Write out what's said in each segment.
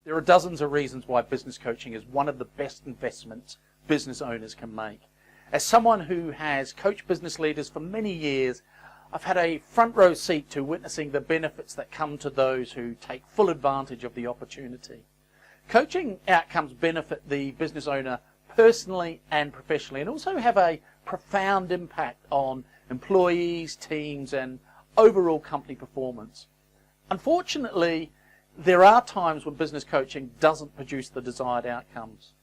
There are dozens of reasons why business coaching is one of the best investments business owners can make. As someone who has coached business leaders for many years, I've had a front row seat to witnessing the benefits that come to those who take full advantage of the opportunity. Coaching outcomes benefit the business owner personally and professionally, and also have a profound impact on employees, teams, and overall company performance. Unfortunately, there are times when business coaching doesn't produce the desired outcomes.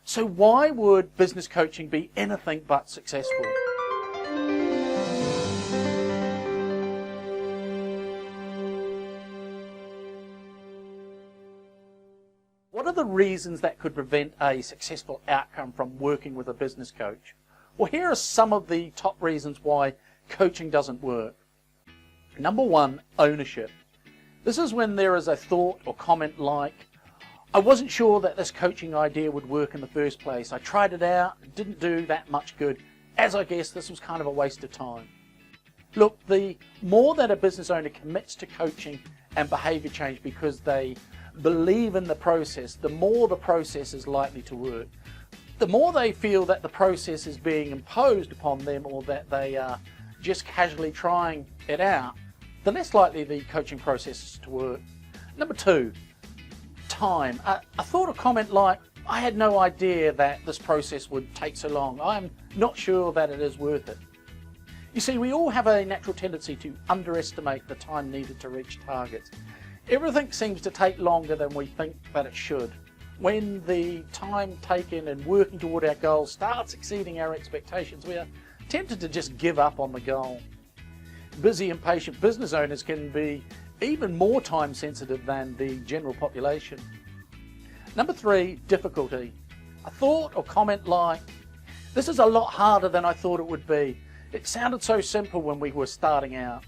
So why would business coaching be anything but successful? What are the reasons that could prevent a successful outcome from working with a business coach? Well, here are some of the top reasons why coaching doesn't work. Number one, ownership. This is when there is a thought or comment like, I wasn't sure that this coaching idea would work in the first place. I tried it out, it didn't do that much good, as I guess this was kind of a waste of time. Look, the more that a business owner commits to coaching and behavior change because they believe in the process, the more the process is likely to work. The more they feel that the process is being imposed upon them, or that they are just casually trying it out, the less likely the coaching process is to work. Number two, time. A thought or comment like, I had no idea that this process would take so long. I'm not sure that it is worth it. You see, we all have a natural tendency to underestimate the time needed to reach targets. Everything seems to take longer than we think that it should. When the time taken in working toward our goals starts exceeding our expectations, we are tempted to just give up on the goal. Busy, impatient business owners can be even more time sensitive than the general population. Number three, difficulty. A thought or comment like, this is a lot harder than I thought it would be. It sounded so simple when we were starting out.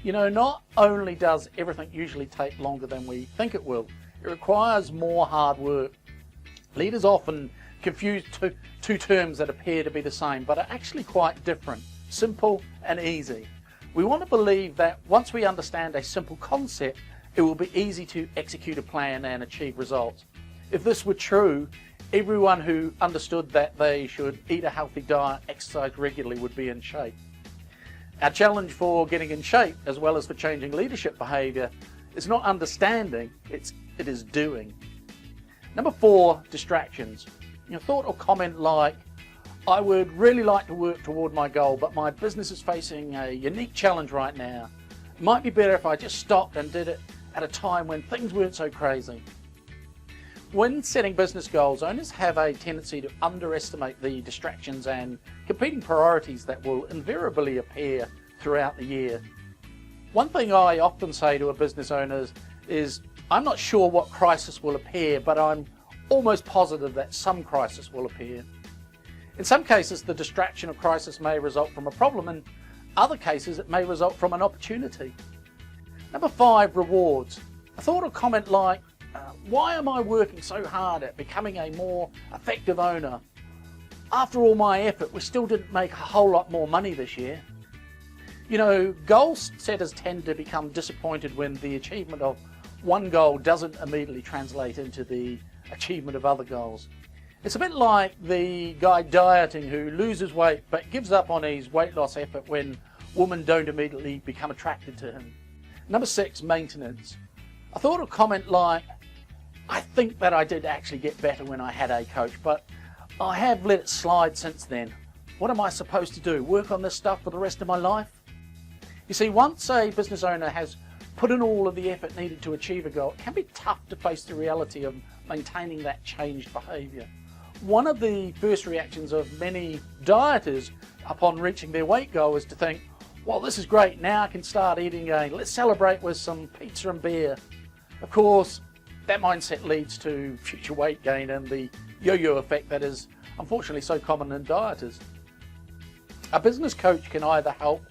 You know, not only does everything usually take longer than we think it will, it requires more hard work. Leaders often confuse two terms that appear to be the same, but are actually quite different: simple and easy. We want to believe that once we understand a simple concept, it will be easy to execute a plan and achieve results. If this were true, everyone who understood that they should eat a healthy diet, exercise regularly, would be in shape. Our challenge for getting in shape, as well as for changing leadership behaviour, is not understanding, it is doing. Number four, distractions. Thought or comment like, I would really like to work toward my goal, but my business is facing a unique challenge right now. It might be better if I just stopped and did it at a time when things weren't so crazy. When setting business goals, owners have a tendency to underestimate the distractions and competing priorities that will invariably appear throughout the year. One thing I often say to a business owner is, I'm not sure what crisis will appear, but I'm almost positive that some crisis will appear. In some cases, the distraction or crisis may result from a problem. In other cases, it may result from an opportunity. Number five, rewards. A thought or comment like, why am I working so hard at becoming a more effective owner? After all my effort, we still didn't make a whole lot more money this year. You know, goal setters tend to become disappointed when the achievement of one goal doesn't immediately translate into the achievement of other goals. It's a bit like the guy dieting who loses weight but gives up on his weight loss effort when women don't immediately become attracted to him. Number six, maintenance. A thought or comment like, I think that I did actually get better when I had a coach, but I have let it slide since then. What am I supposed to do? Work on this stuff for the rest of my life? You see, once a business owner has put in all of the effort needed to achieve a goal, it can be tough to face the reality of maintaining that changed behaviour. One of the first reactions of many dieters upon reaching their weight goal is to think, well, this is great, now I can start eating again, let's celebrate with some pizza and beer. Of course, that mindset leads to future weight gain and the yo-yo effect that is unfortunately so common in dieters. A business coach can either help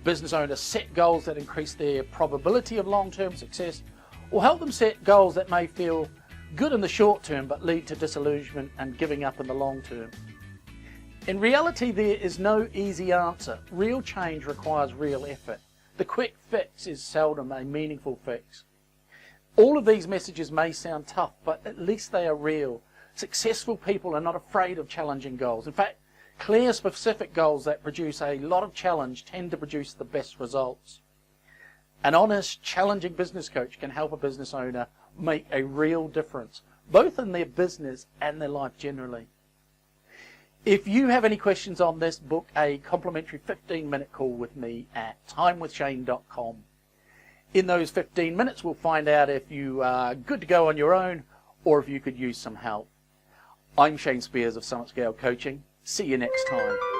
business owners set goals that increase their probability of long-term success, or help them set goals that may feel good in the short term but lead to disillusionment and giving up in the long term. In reality, there is no easy answer. Real change requires real effort. The quick fix is seldom a meaningful fix. All of these messages may sound tough, but at least they are real. Successful people are not afraid of challenging goals. In fact, clear, specific goals that produce a lot of challenge tend to produce the best results. An honest, challenging business coach can help a business owner make a real difference, both in their business and their life generally. If you have any questions on this, book a complimentary 15-minute call with me at timewithshane.com. In those 15 minutes, we'll find out if you are good to go on your own or if you could use some help. I'm Shane Spears of Summit Scale Coaching. See you next time.